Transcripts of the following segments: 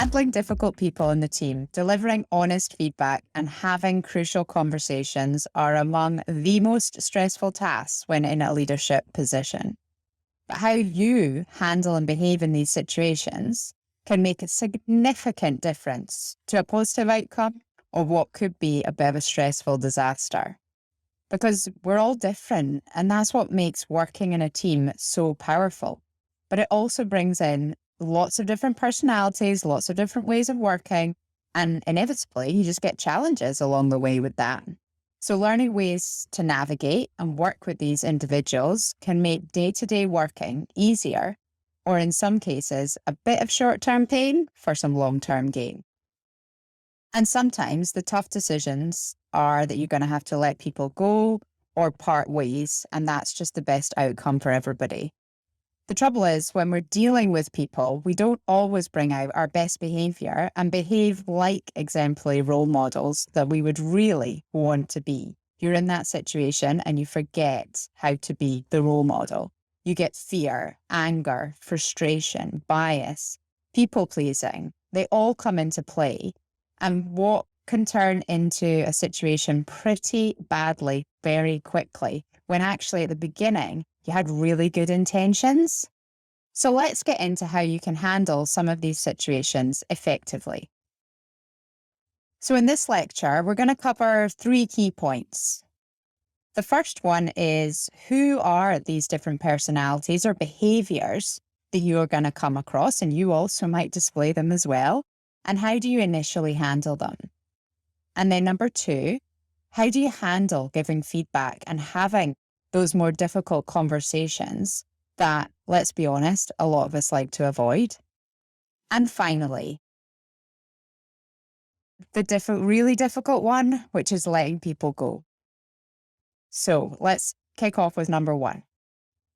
Handling difficult people in the team, delivering honest feedback, and having crucial conversations are among the most stressful tasks when in a leadership position. But how you handle and behave in these situations can make a significant difference to a positive outcome or what could be a bit of a stressful disaster. Because we're all different, and that's what makes working in a team so powerful. But it also brings in lots of different personalities, lots of different ways of working, and inevitably you just get challenges along the way with that. So learning ways to navigate and work with these individuals can make day-to-day working easier, or in some cases, a bit of short-term pain for some long-term gain. And sometimes the tough decisions are that you're going to have to let people go or part ways, and that's just the best outcome for everybody. The trouble is, when we're dealing with people, we don't always bring out our best behaviour and behave like exemplary role models that we would really want to be. You're in that situation and you forget how to be the role model. You get fear, anger, frustration, bias, people-pleasing. They all come into play, and what can turn into a situation pretty badly very quickly, when actually at the beginning, you had really good intentions. So let's get into how you can handle some of these situations effectively. So in this lecture, we're going to cover 3 key points. The first one is, who are these different personalities or behaviors that you're going to come across, and you also might display them as well, and how do you initially handle them? And then number 2, how do you handle giving feedback and having those more difficult conversations that, let's be honest, a lot of us like to avoid? And finally, the really difficult one, which is letting people go. So let's kick off with number 1.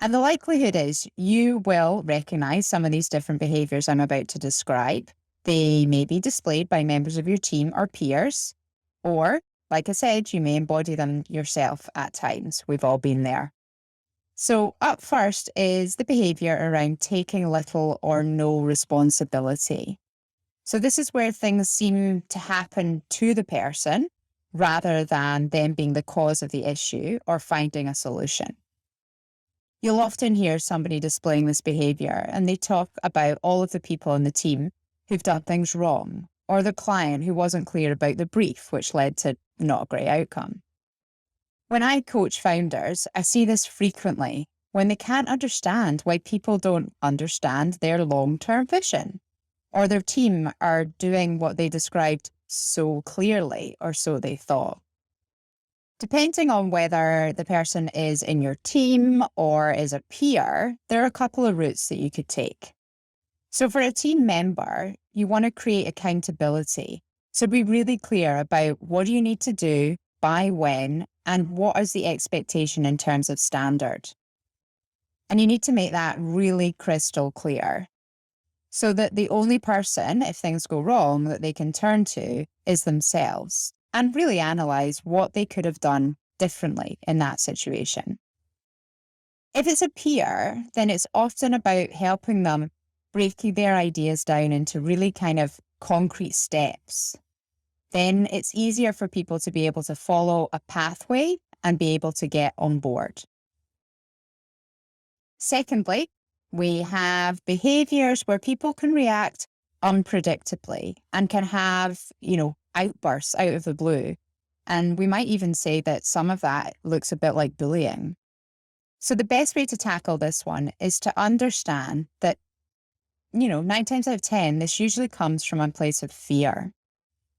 And the likelihood is you will recognize some of these different behaviors I'm about to describe. They may be displayed by members of your team or peers, or, like I said, you may embody them yourself at times. We've all been there. So up first is the behavior around taking little or no responsibility. So this is where things seem to happen to the person rather than them being the cause of the issue or finding a solution. You'll often hear somebody displaying this behavior, and they talk about all of the people in the team who've done things wrong, or the client who wasn't clear about the brief, which led to not a great outcome. When I coach founders, I see this frequently when they can't understand why people don't understand their long-term vision, or their team are doing what they described so clearly, or so they thought. Depending on whether the person is in your team or is a peer, there are a couple of routes that you could take. So for a team member, you want to create accountability. So be really clear about what do you need to do, by when, and what is the expectation in terms of standard. And you need to make that really crystal clear, so that the only person, if things go wrong, that they can turn to is themselves, and really analyze what they could have done differently in that situation. If it's a peer, then it's often about helping them breaking their ideas down into really kind of concrete steps. Then it's easier for people to be able to follow a pathway and be able to get on board. Secondly, we have behaviors where people can react unpredictably and can have, outbursts out of the blue. And we might even say that some of that looks a bit like bullying. So the best way to tackle this one is to understand that, 9 times out of 10, this usually comes from a place of fear.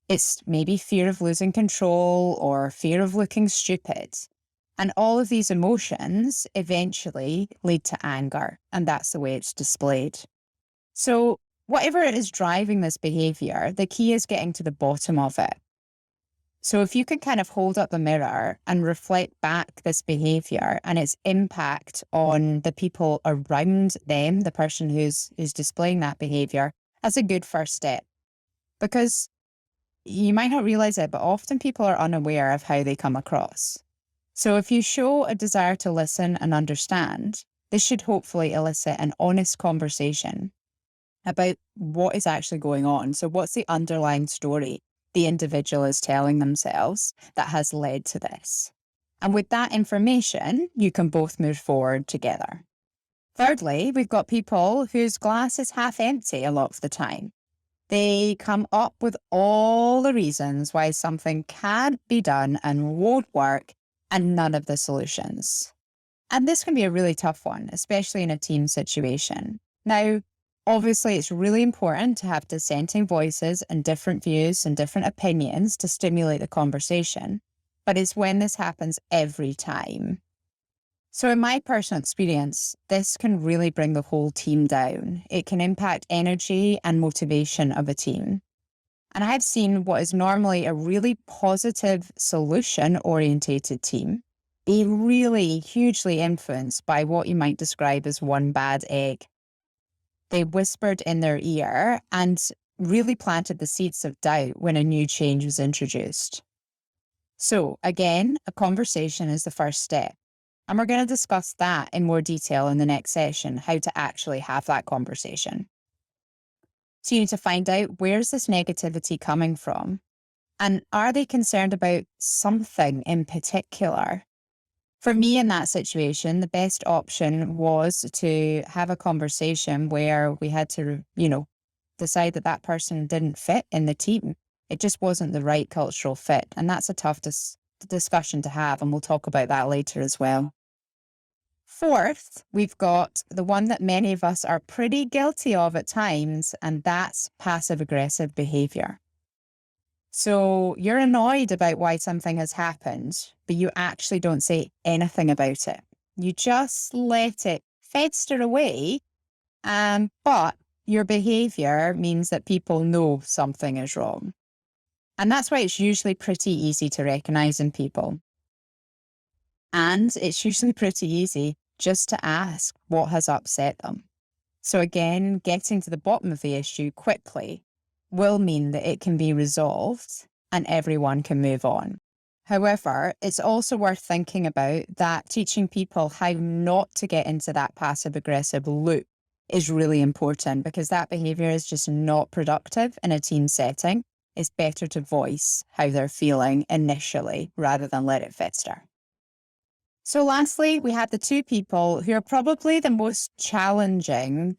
It's maybe fear of losing control or fear of looking stupid. And all of these emotions eventually lead to anger, and that's the way it's displayed. So whatever it is driving this behavior, the key is getting to the bottom of it. So if you can kind of hold up the mirror and reflect back this behavior and its impact on the people around them, the person who's displaying that behavior, that's a good first step. Because you might not realize it, but often people are unaware of how they come across. So if you show a desire to listen and understand, this should hopefully elicit an honest conversation. about what is actually going on. So what's the underlying story the individual is telling themselves that has led to this? And with that information, you can both move forward together. Thirdly, we've got people whose glass is half empty a lot of the time. They come up with all the reasons why something can't be done and won't work, and none of the solutions. And this can be a really tough one, especially in a team situation. Now, obviously, it's really important to have dissenting voices and different views and different opinions to stimulate the conversation, but it's when this happens every time. So in my personal experience, this can really bring the whole team down. It can impact energy and motivation of a team. And I've seen what is normally a really positive solution-orientated team be really hugely influenced by what you might describe as one bad egg. They whispered in their ear and really planted the seeds of doubt when a new change was introduced. So again, a conversation is the first step. And we're going to discuss that in more detail in the next session, how to actually have that conversation. So you need to find out, where's this negativity coming from? And are they concerned about something in particular? For me in that situation, the best option was to have a conversation where we had to, decide that that person didn't fit in the team. It just wasn't the right cultural fit. And that's a tough discussion to have. And we'll talk about that later as well. Fourth, we've got the one that many of us are pretty guilty of at times, and that's passive-aggressive behaviour. So you're annoyed about why something has happened, but you actually don't say anything about it. You just let it fester away, but your behaviour means that people know something is wrong. And that's why it's usually pretty easy to recognise in people. And it's usually pretty easy just to ask what has upset them. So again, getting to the bottom of the issue quickly will mean that it can be resolved and everyone can move on. However, it's also worth thinking about that teaching people how not to get into that passive-aggressive loop is really important, because that behaviour is just not productive in a team setting. It's better to voice how they're feeling initially rather than let it fester. So lastly, we have the two people who are probably the most challenging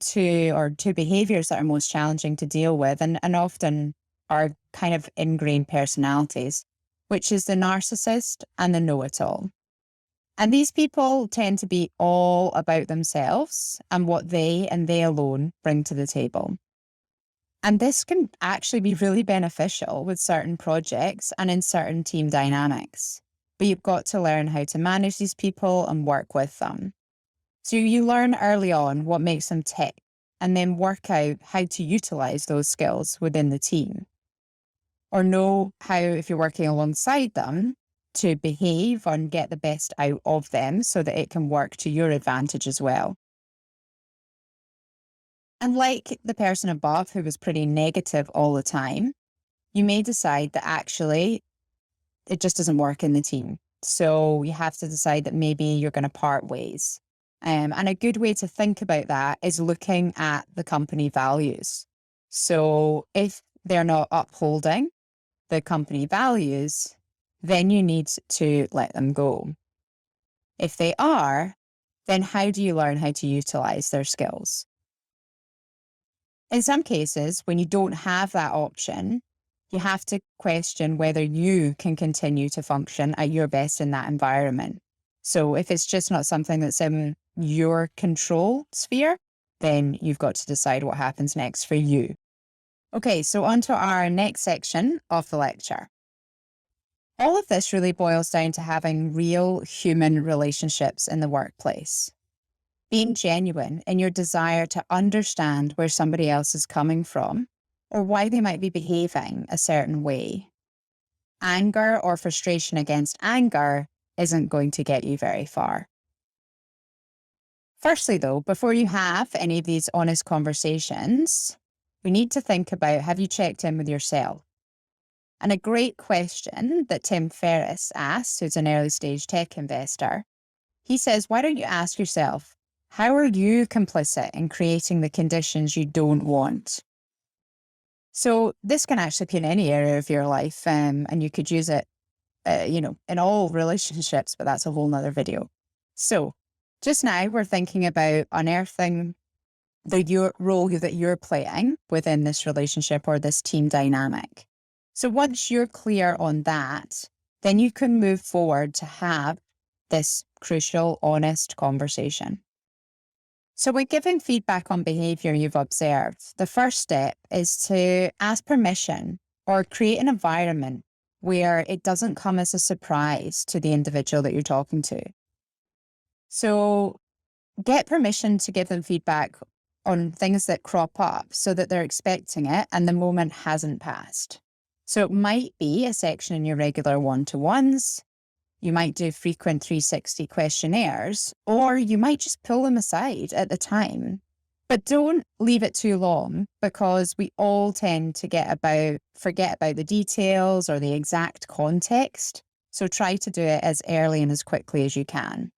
or two behaviours that are most challenging to deal with, and often are kind of ingrained personalities, which is the narcissist and the know-it-all. And these people tend to be all about themselves and what they and they alone bring to the table. And this can actually be really beneficial with certain projects and in certain team dynamics. But you've got to learn how to manage these people and work with them. So you learn early on what makes them tick, and then work out how to utilize those skills within the team. Or know how, if you're working alongside them, to behave and get the best out of them so that it can work to your advantage as well. And like the person above who was pretty negative all the time, you may decide that actually it just doesn't work in the team. So you have to decide that maybe you're going to part ways. And a good way to think about that is looking at the company values. So if they're not upholding the company values, then you need to let them go. If they are, then how do you learn how to utilize their skills? In some cases, when you don't have that option, you have to question whether you can continue to function at your best in that environment. So if it's just not something that's in your control sphere, then you've got to decide what happens next for you. Okay, so on to our next section of the lecture. All of this really boils down to having real human relationships in the workplace. Being genuine in your desire to understand where somebody else is coming from, or why they might be behaving a certain way. Anger or frustration against anger isn't going to get you very far. Firstly, though, before you have any of these honest conversations, we need to think about, have you checked in with yourself? And a great question that Tim Ferriss asked, who's an early stage tech investor, he says, why don't you ask yourself, How are you complicit in creating the conditions you don't want? So this can actually be in any area of your life, and you could use it, in all relationships, but that's a whole nother video. So just now we're thinking about unearthing your role that you're playing within this relationship or this team dynamic. So once you're clear on that, then you can move forward to have this crucial, honest conversation. So when giving feedback on behaviour you've observed, the first step is to ask permission or create an environment where it doesn't come as a surprise to the individual that you're talking to. So get permission to give them feedback on things that crop up so that they're expecting it and the moment hasn't passed. So it might be a section in your regular one-to-ones. You might do frequent 360 questionnaires, or you might just pull them aside at the time. But don't leave it too long, because we all tend to forget about the details or the exact context. So try to do it as early and as quickly as you can.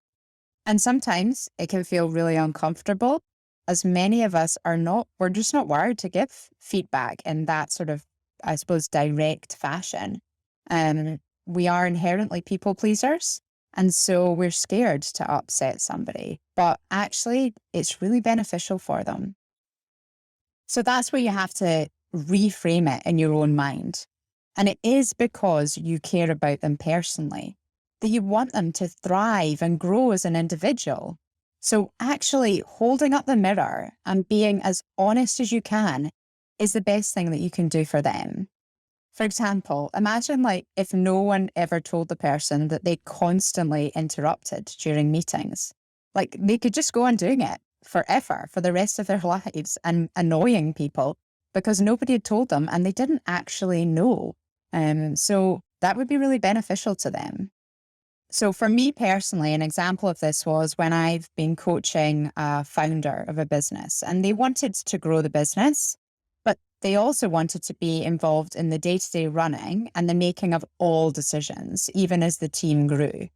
And sometimes it can feel really uncomfortable, as many of us we're just not wired to give feedback in that sort of, I suppose, direct fashion. We are inherently people pleasers, and so we're scared to upset somebody, but actually it's really beneficial for them. So that's where you have to reframe it in your own mind. And it is because you care about them personally, that you want them to thrive and grow as an individual. So actually holding up the mirror and being as honest as you can is the best thing that you can do for them. For example, imagine if no one ever told the person that they constantly interrupted during meetings. They could just go on doing it forever, for the rest of their lives, and annoying people because nobody had told them and they didn't actually know. So that would be really beneficial to them. So for me personally, an example of this was when I've been coaching a founder of a business, and they wanted to grow the business, but they also wanted to be involved in the day-to-day running and the making of all decisions, even as the team grew.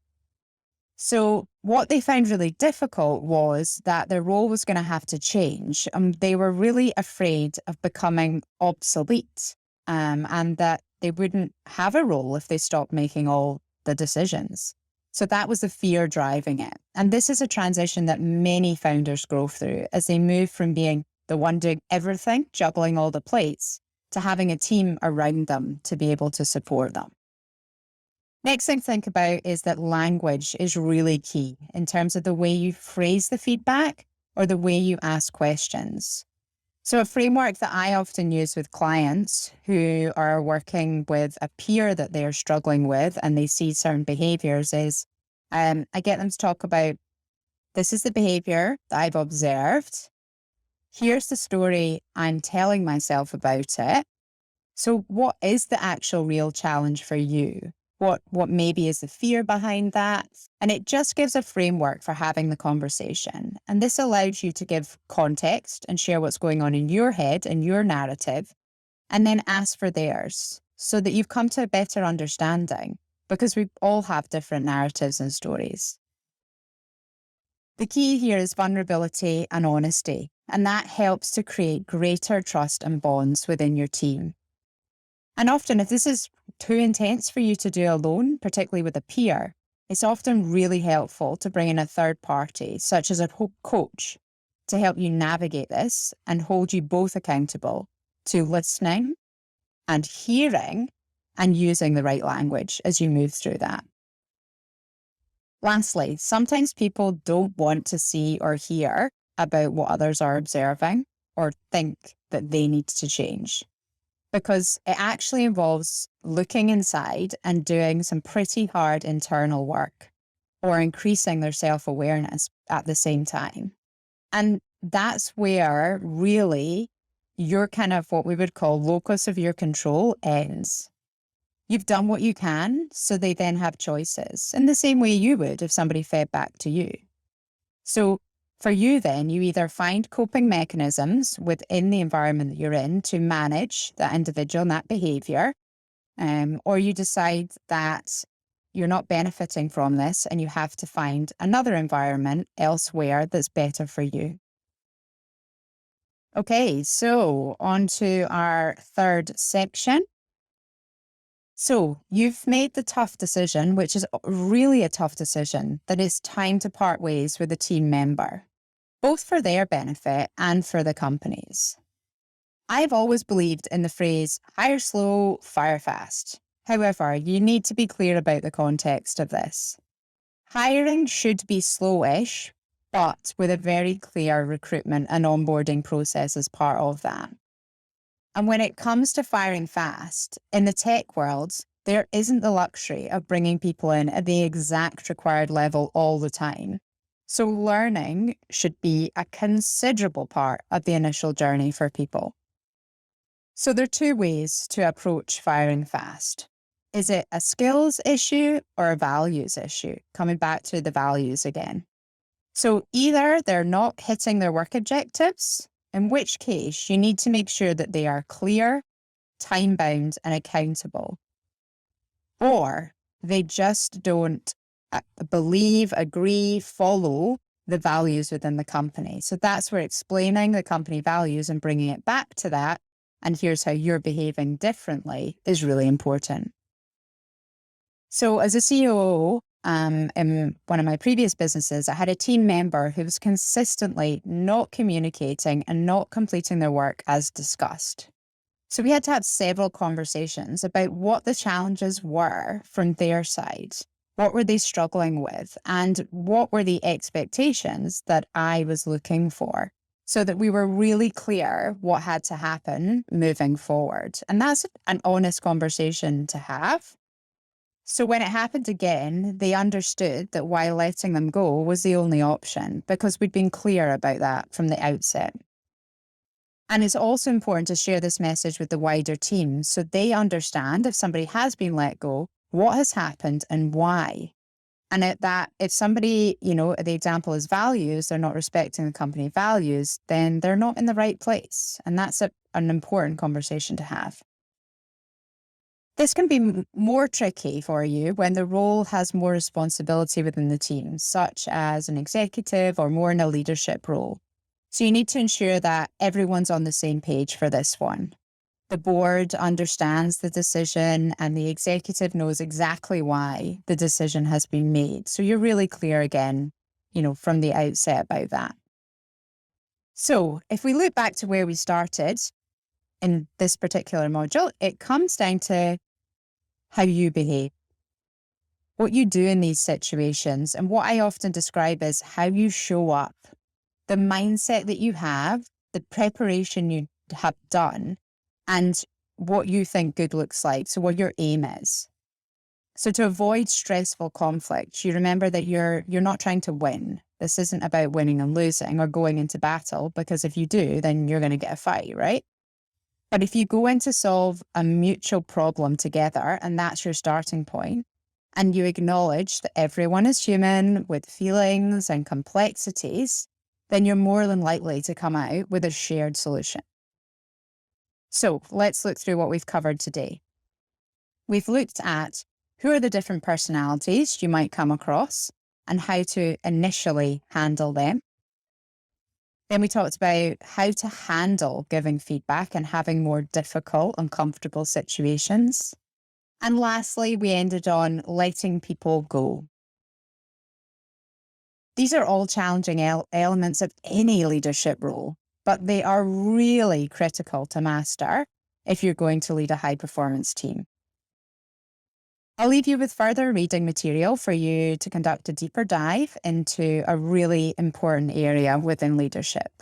So what they found really difficult was that their role was going to have to change. They were really afraid of becoming obsolete, and that they wouldn't have a role if they stopped making all the decisions. So that was the fear driving it. And this is a transition that many founders go through as they move from being the one doing everything, juggling all the plates, to having a team around them to be able to support them. Next thing to think about is that language is really key in terms of the way you phrase the feedback or the way you ask questions. So a framework that I often use with clients who are working with a peer that they're struggling with and they see certain behaviors is, I get them to talk about, this is the behavior that I've observed. Here's the story I'm telling myself about it. So what is the actual real challenge for you? What maybe is the fear behind that? And it just gives a framework for having the conversation. And this allows you to give context and share what's going on in your head and your narrative, and then ask for theirs so that you've come to a better understanding, because we all have different narratives and stories. The key here is vulnerability and honesty, and that helps to create greater trust and bonds within your team. And often, if this is too intense for you to do alone, particularly with a peer, it's often really helpful to bring in a third party, such as a coach, to help you navigate this and hold you both accountable to listening and hearing and using the right language as you move through that. Lastly, sometimes people don't want to see or hear about what others are observing or think that they need to change, because it actually involves looking inside and doing some pretty hard internal work or increasing their self-awareness at the same time. And that's where really your kind of what we would call locus of your control ends. You've done what you can, so they then have choices in the same way you would if somebody fed back to you. So for you then, you either find coping mechanisms within the environment that you're in to manage that individual and that behavior, or you decide that you're not benefiting from this and you have to find another environment elsewhere that's better for you. Okay, so on to our third section. So you've made the tough decision, which is really a tough decision, that it's time to part ways with a team member, both for their benefit and for the company's. I've always believed in the phrase, hire slow, fire fast. However, you need to be clear about the context of this. Hiring should be slowish, but with a very clear recruitment and onboarding process as part of that. And when it comes to firing fast, in the tech world, there isn't the luxury of bringing people in at the exact required level all the time. So learning should be a considerable part of the initial journey for people. So there are two ways to approach firing fast. Is it a skills issue or a values issue? Coming back to the values again. So either they're not hitting their work objectives, in which case you need to make sure that they are clear, time-bound, and accountable. Or they just don't believe, agree, follow the values within the company. So that's where explaining the company values and bringing it back to that, and here's how you're behaving differently, is really important. So as a COO, in one of my previous businesses, I had a team member who was consistently not communicating and not completing their work as discussed. So we had to have several conversations about what the challenges were from their side. What were they struggling with? And what were the expectations that I was looking for? So that we were really clear what had to happen moving forward. And that's an honest conversation to have. So when it happened again, they understood that while letting them go was the only option because we'd been clear about that from the outset. And it's also important to share this message with the wider team so they understand if somebody has been let go, what has happened and why. And at that, if somebody, the example is values, they're not respecting the company values, then they're not in the right place. And that's an important conversation to have. This can be more tricky for you when the role has more responsibility within the team, such as an executive or more in a leadership role. So you need to ensure that everyone's on the same page for this one. The board understands the decision and the executive knows exactly why the decision has been made. So you're really clear again, from the outset about that. So if we look back to where we started in this particular module, it comes down to how you behave, what you do in these situations, and what I often describe as how you show up, the mindset that you have, the preparation you have done, and what you think good looks like. So what your aim is. So to avoid stressful conflict, you remember that you're not trying to win. This isn't about winning and losing or going into battle, because if you do, then you're going to get a fight, right? But if you go in to solve a mutual problem together, and that's your starting point, and you acknowledge that everyone is human with feelings and complexities, then you're more than likely to come out with a shared solution. So let's look through what we've covered today. We've looked at who are the different personalities you might come across and how to initially handle them. Then we talked about how to handle giving feedback and having more difficult, uncomfortable situations. And lastly, we ended on letting people go. These are all challenging elements of any leadership role, but they are really critical to master if you're going to lead a high-performance team. I'll leave you with further reading material for you to conduct a deeper dive into a really important area within leadership.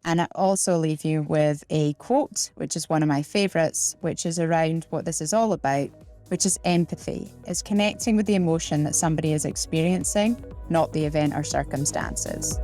And I also leave you with a quote, which is one of my favorites, which is around what this is all about, which is empathy. It's connecting with the emotion that somebody is experiencing, not the event or circumstances.